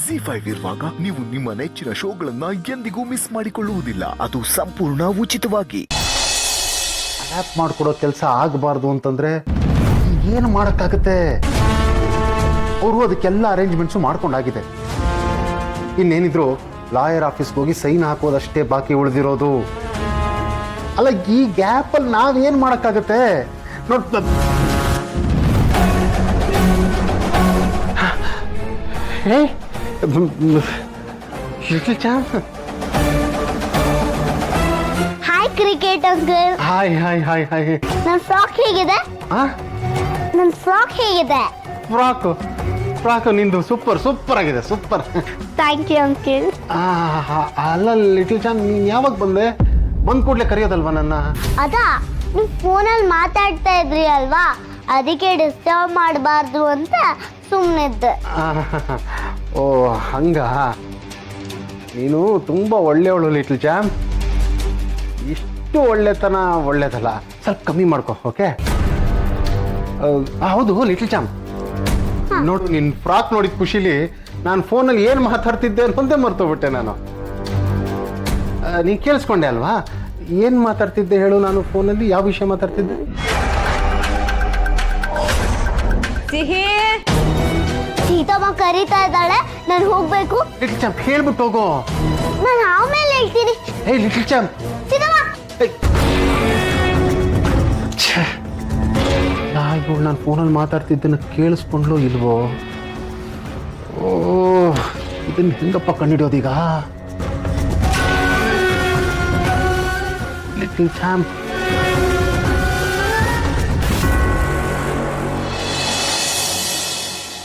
ZEE5 ಇರುವಾಗ ನೀವು ನಿಮ್ಮ ನೆಚ್ಚಿನ ಶೋಗಳನ್ನ ಎಂದಿಗೂ ಮಿಸ್ ಮಾಡಿಕೊಳ್ಳುವುದಿಲ್ಲ. ಅದು ಸಂಪೂರ್ಣ ಉಚಿತವಾಗಿ. ಅಡ್ಯಾಪ್ಟ್ ಮಾಡಿಕೊಡೋ ಕೆಲಸ ಆಗಬಾರ್ದು ಅಂತಂದ್ರೆ ಏನು ಮಾಡೋಕ್ಕಾಗುತ್ತೆ? ಅವರು ಅದಕ್ಕೆಲ್ಲ ಅರೇಂಜ್ಮೆಂಟ್ಸು ಮಾಡ್ಕೊಂಡಾಗಿದೆ. ಇನ್ನೇನಿದ್ರು ಲಾಯರ್ ಆಫೀಸ್ಗೆ ಹೋಗಿ ಸೈನ್ ಹಾಕೋದಷ್ಟೇ ಬಾಕಿ ಉಳಿದಿರೋದು. ಅಲ್ಲ, ಈ ಗ್ಯಾಪಲ್ಲಿ ನಾವೇನು ಮಾಡೋಕ್ಕಾಗತ್ತೆ? ನೋಡ್, hi cricket uncle. Hi hi hi hi. ನನ್ನ ಫ್ರಾಕ್ ಹೇಗಿದೆ? ನನ್ನ ಫ್ರಾಕ್ ಹೇಗಿದೆ? ಫ್ರಾಕು ನಿಂದು ಸೂಪರ್ ಸೂಪರ್ ಆಗಿದೆ, ಸೂಪರ್. Thank you uncle. ಅಲ್ಲ ಲಿಟಲ್ ಚಾನ್, ನೀನು ಯಾವಾಗ ಬಂದೆ? ಬಂದ್ ಕೂಡಲೇ ಕರೆಯೋದಲ್ವಾ ನನ್ನ? ಅದಾ, ನೀವು ಫೋನಲ್ಲಿ ಮಾತಾಡ್ತಾ ಇದ್ರಿ ಅಲ್ವಾ, ಅದಕ್ಕೆ ಡಿಸ್ಟರ್ಬ್ ಮಾಡಬಾರ್ದು ಅಂತ ಸುಮ್ಮನಿದ್ದೆ. ಓ ಹಂಗ. ನೀನು ತುಂಬ ಒಳ್ಳೆಯವಳು ಲಿಟಲ್ ಚಾಮ್. ಇಷ್ಟು ಒಳ್ಳೆತನ ಒಳ್ಳೇದಲ್ಲ, ಸ್ವಲ್ಪ ಕಮ್ಮಿ ಮಾಡ್ಕೊ, ಓಕೆ? ಹೌದು ಲಿಟಲ್ ಚಾಮ್, ನೋಡು, ನಿನ್ನ ಫ್ರಾಕ್ ನೋಡಿದ ಖುಷಿಲಿ ನಾನು ಫೋನಲ್ಲಿ ಏನು ಮಾತಾಡ್ತಿದ್ದೆ ಅನ್ನೋದೇ ಮರ್ತೋಗ್ಬಿಟ್ಟೆ ನಾನು. ನೀನು ಕೇಳಿಸ್ಕೊಂಡೆ ಅಲ್ವಾ? ಏನು ಮಾತಾಡ್ತಿದ್ದೆ ಹೇಳು? ನಾನು ಫೋನಲ್ಲಿ ಯಾವ ವಿಷಯ ಮಾತಾಡ್ತಿದ್ದೆ? ಸಿಹಿ, ಸೀತಮ್ಮ ಕರೀತಾ ಇದ್ದಾಳೆ, ನಾನು ಹೋಗ್ಬೇಕು. ಲಿಟಲ್ ಚಾಮ್, ಹೇಳ್ಬಿಟ್ಟು ಹೋಗೋ. ನಾನು ಆಮೇಲೆ ಹೇಳ್ತೀನಿ. ಏಯ್ ಲಿಟಲ್ ಚಾಮ್, ಸೀತಮ್ಮ. ಇವಳು ನಾನು ಫೋನಲ್ಲಿ ಮಾತಾಡ್ತಿದ್ದನ್ನು ಕೇಳಿಸ್ಕೊಂಡ್ಲೋ ಇಲ್ವೋ? ಓ, ಇದನ್ನು ಹೆಂಗಪ್ಪ ಕಂಡಿಡಿಯೋದೀಗ? ಲಿಟಲ್ ಚಾಮ್,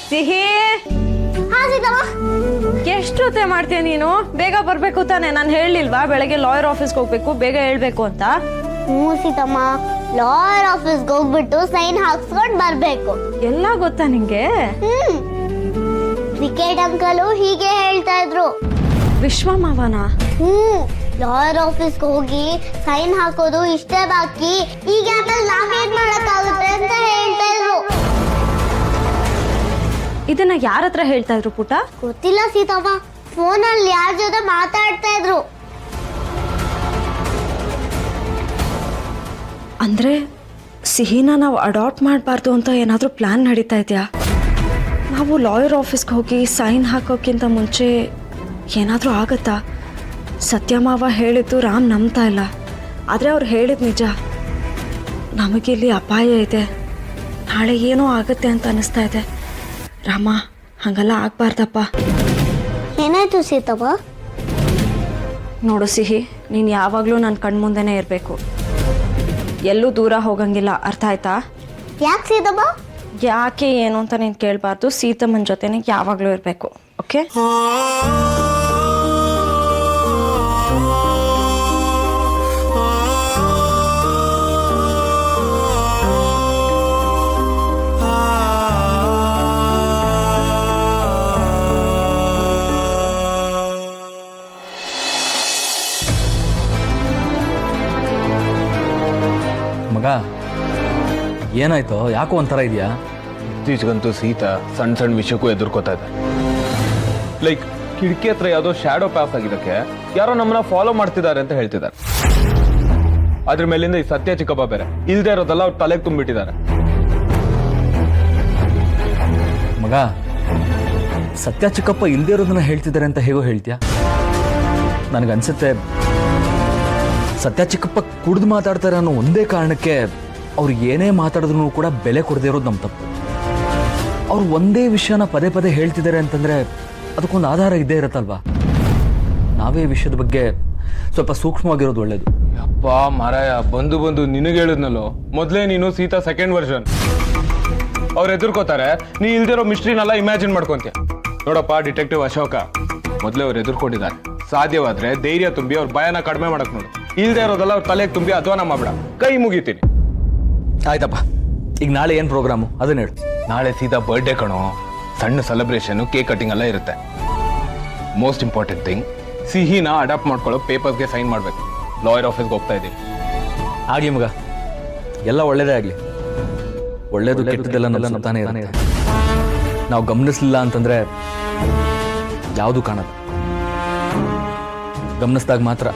ಸಿಹಿ, ಹಾ ಸೀತಮ್ಮ. ಎಷ್ಟೊತ್ತೆ ಮಾಡ್ತೀಯ ನೀನು? ಬೇಗ ಬರ್ಬೇಕು ತಾನೆ? ನಾನು ಹೇಳಿಲ್ವಾ ಬೆಳಗ್ಗೆ ಲಾಯರ್ ಆಫೀಸ್ಗೆ ಹೋಗ್ಬೇಕು, ಬೇಗ ಹೇಳ್ಬೇಕು ಅಂತ? ಹ್ಞೂ ಸೀತಮ್ಮ, ಲಾಯರ್ ಆಫೀಸ್ಗೆ ಹೋಗ್ಬಿಟ್ಟು ಸೈನ್ ಹಾಕ್ಸ್ಕೊಂಡು ಬರ್ಬೇಕು. ಎಲ್ಲ ಗೊತ್ತಾ ನಿಂಗೆ? ಕ್ರಿಕೆಟ್ ಅಂಕಲು ಹೀಗೆ ಹೇಳ್ತಾ ಇದ್ರು. ವಿಶ್ವ ಮಾವನ? ಲಾಯರ್ ಆಫೀಸ್ಗೆ ಹೋಗಿ ಸೈನ್ ಹಾಕೋದು ಇಷ್ಟೇ ಬಾಕಿ, ಈಗ ನಾವೇನ್ ಮಾಡಕ್ಕಾಗುತ್ತೆ ಅಂತ ಹೇಳ್ತಾ ಇದ್ರು. ಇದನ್ನ ಯಾರ ಹತ್ರ ಹೇಳ್ತಾ ಇದ್ರು ಪುಟ? ಗೊತ್ತಿಲ್ಲ ಸೀತಮ್ಮ, ಫೋನಲ್ಲಿ ಯಾರ ಜೊತೆ ಮಾತಾಡ್ತಾ ಇದ್ರು. ಅಂದ್ರೆ ಸಿಹಿನ ನಾವು ಅಡಾಪ್ಟ್ ಮಾಡಬಾರ್ದು ಅಂತ ಏನಾದರೂ ಪ್ಲಾನ್ ನಡೀತಾ ಇದೆಯಾ? ನಾವು ಲಾಯರ್ ಆಫೀಸ್ಗೆ ಹೋಗಿ ಸೈನ್ ಹಾಕೋಕ್ಕಿಂತ ಮುಂಚೆ ಏನಾದರೂ ಆಗತ್ತಾ? ಸತ್ಯಮಾವ ಹೇಳಿದ್ದು ರಾಮ್ ನಂಬ್ತಾ ಇಲ್ಲ, ಆದರೆ ಅವ್ರು ಹೇಳಿದ ನಿಜ. ನಮಗಿಲ್ಲಿ ಅಪಾಯ ಇದೆ, ನಾಳೆ ಏನೋ ಆಗುತ್ತೆ ಅಂತ ಅನಿಸ್ತಾ ಇದೆ. ರಾಮ, ಹಾಗೆಲ್ಲ ಆಗಬಾರ್ದಪ್ಪ. ಏನಾಯ್ತು ಸೀತಮ್ಮ? ನೋಡು ಸಿಹಿ, ನೀನು ಯಾವಾಗಲೂ ನನ್ನ ಕಣ್ಮುಂದೆನೇ ಇರಬೇಕು, ಎಲ್ಲೂ ದೂರ ಹೋಗಂಗಿಲ್ಲ, ಅರ್ಥ ಆಯ್ತಾ? ಯಾಕೆ ಸೀತಮ್ಮ? ಯಾಕೆ ಏನು ಅಂತ ನೀನು ಕೇಳಬಾರ್ದು, ಸೀತಮ್ಮನ ಜೊತೆನೇ ಯಾವಾಗಲೂ ಇರಬೇಕು, ಓಕೆ? ಮಗ, ಏನಾಯ್ತು? ಯಾಕೋ ಒಂಥರ ಇದೆಯಾ? ಇತ್ತೀಚೆಗಂತೂ ಸೀತಾ ಸಣ್ಣ ಸಣ್ಣ ವಿಷಯಕ್ಕೂ ಎದುರ್ಕೋತಾ ಇದೆ. ಲೈಕ್ ಕಿಟಕಿ ಹತ್ರ ಯಾವುದೋ ಶ್ಯಾಡೋ ಪಾಸ್ ಆಗಿದ್ದಕ್ಕೆ ಯಾರೋ ನಮ್ಮನ್ನ ಫಾಲೋ ಮಾಡ್ತಿದ್ದಾರೆ ಅಂತ ಹೇಳ್ತಿದ್ದಾರೆ. ಅದ್ರ ಮೇಲಿಂದ ಈ ಸತ್ಯ ಚಿಕ್ಕಪ್ಪ ಬೇರೆ ಇಲ್ದೇ ಇರೋದೆಲ್ಲ ಅವ್ರು ತಲೆಗೆ ತುಂಬಿಟ್ಟಿದ್ದಾರೆ. ಮಗ, ಸತ್ಯ ಚಿಕ್ಕಪ್ಪ ಇಲ್ದೇ ಇರೋದನ್ನ ಹೇಳ್ತಿದ್ದಾರೆ ಅಂತ ಹೇಗೋ ಹೇಳ್ತೀಯಾ? ನನಗನ್ಸುತ್ತೆ ಸತ್ಯ ಚಿಕ್ಕಪ್ಪ ಕುಡ್ದು ಮಾತಾಡ್ತಾರೆ ಅನ್ನೋ ಒಂದೇ ಕಾರಣಕ್ಕೆ ಅವ್ರು ಏನೇ ಮಾತಾಡಿದ್ರು ಕೂಡ ಬೆಲೆ ಕೊಡದೇ ಇರೋದು ನಮ್ಮ ತಪ್ಪು. ಅವ್ರು ಒಂದೇ ವಿಷಯನ ಪದೇ ಪದೇ ಹೇಳ್ತಿದ್ದಾರೆ ಅಂತಂದ್ರೆ ಅದಕ್ಕೊಂದು ಆಧಾರ ಇದ್ದೇ ಇರತ್ತಲ್ವಾ? ನಾವೇ ವಿಷಯದ ಬಗ್ಗೆ ಸ್ವಲ್ಪ ಸೂಕ್ಷ್ಮವಾಗಿರೋದು ಒಳ್ಳೇದು. ಅಪ್ಪ ಮಾರಾಯ, ಬಂದು ಬಂದು ನಿನಗೆ ಹೇಳಿದ್ನಲ್ಲೋ, ಮೊದಲೇ ನೀನು ಸೀತಾ ಸೆಕೆಂಡ್ ವರ್ಷನ್. ಅವ್ರು ಎದುರ್ಕೋತಾರೆ, ನೀ ಇಲ್ದಿರೋ ಮಿಸ್ಟ್ರಿನೆಲ್ಲ ಇಮ್ಯಾಜಿನ್ ಮಾಡ್ಕೊಂತೀಯ. ನೋಡಪ್ಪ ಡಿಟೆಕ್ಟಿವ್ ಅಶೋಕ, ಮೊದಲೇ ಅವ್ರು ಎದುರ್ಕೊಂಡಿದ್ದಾರೆ. ಸಾಧ್ಯವಾದ್ರೆ ಧೈರ್ಯ ತುಂಬಿ ಅವ್ರ ಭಯನ ಕಡಿಮೆ ಮಾಡಕ್ ನೋಡು. ಇಲ್ದೇ ಇರೋದೆಲ್ಲ ಅವ್ರ ತಲೆಗೆ ತುಂಬಿ ಅಧ್ವಾನ ಮಾಡ್ಬೇಡ, ಕೈ ಮುಗಿತೀನಿ. ಆಯ್ತಪ್ಪ, ಈಗ ನಾಳೆ ಏನು ಪ್ರೋಗ್ರಾಮು ಅದನ್ನ ಹೇಳು. ನಾಳೆ ಸೀದಾ ಬರ್ಡೇ ಕಣೋ, ಸಣ್ಣ ಸೆಲೆಬ್ರೇಷನ್, ಕೇಕ್ ಕಟಿಂಗ್ ಎಲ್ಲ ಇರುತ್ತೆ. ಮೋಸ್ಟ್ ಇಂಪಾರ್ಟೆಂಟ್ ಥಿಂಗ್, ಸಿಹಿನ ಅಡಾಪ್ಟ್ ಮಾಡ್ಕೊಳ್ಳೋ ಪೇಪರ್ಸ್ಗೆ ಸೈನ್ ಮಾಡಬೇಕು. ಲಾಯರ್ ಆಫೀಸ್ಗೆ ಹೋಗ್ತಾ ಇದ್ದೀವಿ. ಆಗಲಿ ಮಗ, ಎಲ್ಲ ಒಳ್ಳೇದೇ ಆಗಲಿ. ಒಳ್ಳೇದು ಕೆಟ್ಟದ್ದೆಲ್ಲ ತಾನೇ ಇರುತ್ತೆ. ನಾವು ಗಮನಿಸಲಿಲ್ಲ ಅಂತಂದ್ರೆ ಯಾವುದೂ ಕಾಣಲ್ಲ. ಗಮನಿಸಿದಾಗ ಮಾತ್ರ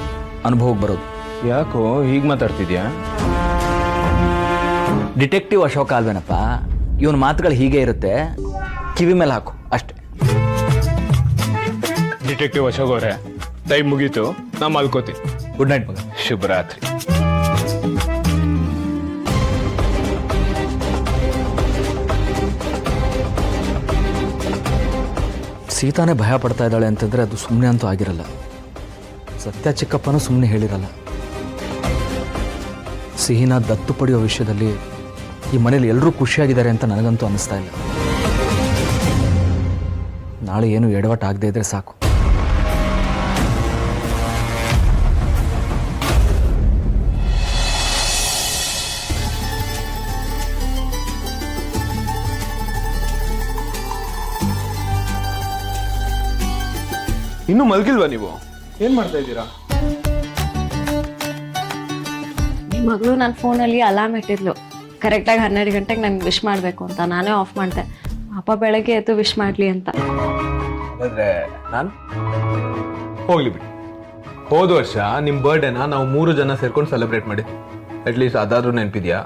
ಅನುಭವಕ್ಕೆ ಬರೋದು. ಯಾಕೋ ಹೀಗೆ ಮಾತಾಡ್ತಿದ್ಯಾ? ಡಿಟೆಕ್ಟಿವ್ ಅಶೋಕ ಅಲ್ವೇನಪ್ಪ, ಇವನ ಮಾತುಗಳು ಹೀಗೆ ಇರುತ್ತೆ, ಕಿವಿ ಮೇಲೆ ಹಾಕು ಅಷ್ಟೇ. ಡಿಟೆಕ್ಟಿವ್ ಅಶೋಕ್ ಅವರೇ, ಟೈಮ್ ಮುಗೀತು, ನಾ ಮಲ್ಕೋತೀನಿ. ಗುಡ್ ನೈಟ್ ಮಗ. ಶುಭರಾತ್ರಿ. ಸೀತಾನೇ ಭಯ ಪಡ್ತಾ ಇದ್ದಾಳೆ ಅಂತಂದರೆ ಅದು ಸುಮ್ಮನೆ ಅಂತೂ ಆಗಿರಲ್ಲ. ಸತ್ಯ ಚಿಕ್ಕಪ್ಪನೂ ಸುಮ್ಮನೆ ಹೇಳಿರಲ್ಲ. ಸಿಹಿನ ದತ್ತು ಪಡೆಯೋ ವಿಷಯದಲ್ಲಿ ಈ ಮನೇಲಿ ಎಲ್ಲರೂ ಖುಷಿಯಾಗಿದ್ದಾರೆ ಅಂತ ನನಗಂತೂ ಅನ್ನಿಸ್ತಾ ಇಲ್ಲ. ನಾಳೆ ಏನು ಎಡವಟ್ಟು ಆಗದೆ ಇದ್ರೆ ಸಾಕು. ಇನ್ನೂ ಮಲ್ಗಿಲ್ವಾ ನೀವು? ಏನ್ ಮಾಡ್ತಾ ಇದ್ದೀರಾ? ಮಗಳು ನನ್ನ ಫೋನಲ್ಲಿ ಅಲಾರ್ಮ್ ಇಟ್ಟಿದ್ಲು, ಕರೆಕ್ಟಾಗಿ 12 ಗಂಟೆಗೆ ನಂಗೆ ವಿಶ್ ಮಾಡಬೇಕು ಅಂತ. ನಾನೇ ಆಫ್ ಮಾಡಿದೆ. ಅಪ್ಪ ಬೆಳಗ್ಗೆ ಎದ್ದು ವಿಶ್ ಮಾಡಲಿ ಅಂತ. ಹಾಗಾದ್ರೆ ನಾನು ಹೋಗ್ಲಿ ಬಿಡಿ. ಹೋದ ವರ್ಷ ನಿಮ್ಮ ಬರ್ಡೇನ ನಾವು 3 ಜನ ಸೇರ್ಕೊಂಡು ಸೆಲೆಬ್ರೇಟ್ ಮಾಡಿದ್ವಿ. ಅಟ್ಲೀಸ್ಟ್ ಅದಾದ್ರೂ ನೆನಪಿದ್ಯಾ?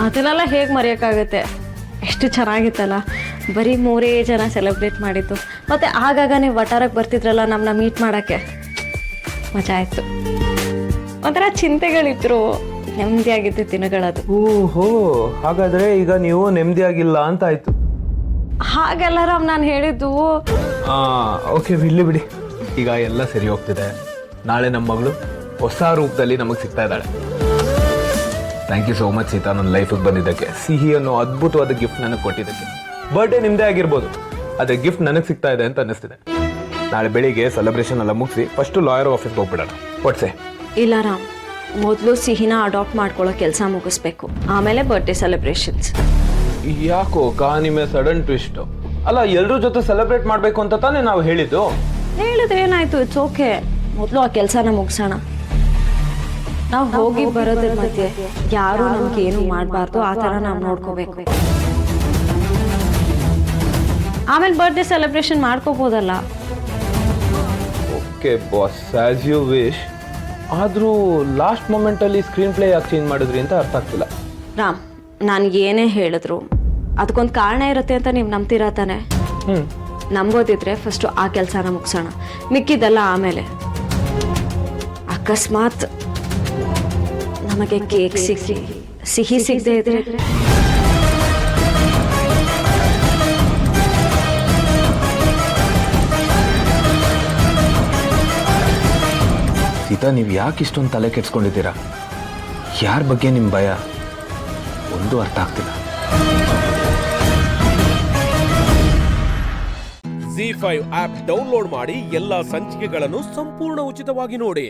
ಅದನ್ನೆಲ್ಲ ಹೇಗೆ ಮರೆಯೋಕ್ಕಾಗುತ್ತೆ? ಎಷ್ಟು ಚೆನ್ನಾಗಿತ್ತಲ್ಲ. ಬರೀ 3 ಜನ ಸೆಲೆಬ್ರೇಟ್ ಮಾಡಿದ್ದು. ಮತ್ತು ಆಗಾಗ ನೀವು ವಟಾರಕ್ಕೆ ಬರ್ತಿದ್ರಲ್ಲ ನಮ್ಮನ್ನ ಮೀಟ್ ಮಾಡೋಕ್ಕೆ, ಮಜಾ ಆಯಿತು. ಒಂಥರ ಚಿಂತೆಗಳಿದ್ರು, ನೆಮ್ಮದಿಯಾಗಿದ್ದು ದಿನಗಳದು. ಓಹೋ, ಹಾಗಾದ್ರೆ ಈಗ ನೀವು ನೆಮ್ಮದಿಯಾಗಿಲ್ಲ ಅಂತ ಆಯ್ತು. ಹಾಗೆಲ್ಲ ರಾಮ್ ನಾನು ಹೇಳಿದ್ದು. ಓಕೆ, ಇಲ್ಲಿ ಬಿಡಿ. ಈಗ ಎಲ್ಲ ಸರಿ ಹೋಗ್ತಿದೆ. ನಾಳೆ ನಮ್ಮ ಮಗಳು ಹೊಸ ರೂಪದಲ್ಲಿ ನಮಗೆ ಸಿಗ್ತಾ ಇದ್ದಾಳೆ. Thank you so much Sita, ನನ್ನ ಲೈಫಿಗೆ ಬಂದಿದ್ದಕ್ಕೆ, ಸಿಹಿ ಅನ್ನೋ ಅದ್ಭುತವಾದ ಗಿಫ್ಟ್ ನನಗೆ ಕೊಟ್ಟಿದ್ದಕ್ಕೆ. ಬರ್ಡೇ ನಿಮ್ಮದೇ ಆಗಿರ್ಬೋದು, ಅದೇ ಗಿಫ್ಟ್ ನನಗೆ ಸಿಗ್ತಾ ಇದೆ ಅಂತ ಅನ್ನಿಸ್ತಿದೆ. ನಾಳೆ ಬೆಳಿಗ್ಗೆ ಸೆಲೆಬ್ರೇಷನ್ ಎಲ್ಲ ಮುಗಿಸಿ ಫಸ್ಟು ಲಾಯರ್ ಆಫೀಸ್ಗೆ ಹೋಗ್ಬಿಡೋಣ. ಒಟ್ಸೆ ಇಲ್ಲ ರಾಮ್, ಮೊದಲು ಸಿಹಿನ ಅಡಾಪ್ಟ್ ಮಾಡ್ಕೊಳ್ಳೋ ಕೆಲಸ ಮುಗಿಸ್ಬೇಕು, ಆಮೇಲೆ ಬರ್ಡೇ ಸೆಲೆಬ್ರೇಷನ್ಸ್. ಯಾಕೋ ನಿಮ್ಮ ಸಡನ್ ಟ್ವಿಸ್ಟ್? ಅಲ್ಲ, ಎಲ್ಲರೂ ಜೊತೆ ಸೆಲೆಬ್ರೇಟ್ ಮಾಡಬೇಕು ಅಂತ ತಾನೇ ನಾವು ಹೇಳಿದ್ದು. ಹೇಳಿದ್ರೆ ಏನಾಯ್ತು, ಇಟ್ಸ್ ಓಕೆ. ಮೊದಲು ಆ ಕೆಲಸನ ಮುಗಿಸೋಣ. ನಾವು ಹೋಗಿ ಬರೋದ್ರ ಮಧ್ಯೆ ಯಾರು ನಮ್ಗೆ ಏನು ಮಾಡಬಾರ್ದು, ಆ ಥರ ನಾವು ನೋಡ್ಕೋಬೇಕು. ಆಮೇಲೆ ಬರ್ಡೇ ಸೆಲೆಬ್ರೇಷನ್ ಮಾಡ್ಕೋಬೋದಲ್ಲ. Okay boss, as you wish. ಆದರೂ ಲಾಸ್ಟ್ ಮೂಮೆಂಟಲ್ಲಿ ಸ್ಕ್ರೀನ್ ಪ್ಲೇ ಯಾಕೆ ಚೇಂಜ್ ಮಾಡಿದ್ರಿ ಅಂತ ಅರ್ಥ ಆಗ್ತಿಲ್ಲ. ರಾಮ್, ನಾನು ಏನೇ ಹೇಳಿದ್ರು ಅದಕ್ಕೊಂದು ಕಾರಣ ಇರುತ್ತೆ ಅಂತ ನೀವು ನಂಬ್ತೀರಾ ತಾನೆ? ನಂಬೋದಿದ್ರೆ ಫಸ್ಟು ಆ ಕೆಲಸನ ಮುಗಿಸೋಣ, ಮಿಕ್ಕಿದ್ದೆಲ್ಲ ಆಮೇಲೆ. ಅಕಸ್ಮಾತ್ ನಮಗೆ ಕೇಕ್ ಸಿಕ್ಕಿ ಸಿಹಿ ಸಿಗದೆ ಇದ್ರೆ ಸೀತಾ, ನೀವು ಯಾಕೆ ಇಷ್ಟೊಂದು ತಲೆ ಕೆಡ್ಸ್ಕೊಂಡಿದ್ದೀರಾ? ಯಾರ ಬಗ್ಗೆ ನಿಮ್ಮ ಭಯ? ಒಂದು ಅರ್ಥ ಆಗ್ತಿಲ್ಲ. ZEE5 ಆಪ್ ಡೌನ್ಲೋಡ್ ಮಾಡಿ ಎಲ್ಲಾ ಸಂಚಿಕೆಗಳನ್ನು ಸಂಪೂರ್ಣ ಉಚಿತವಾಗಿ ನೋಡಿ.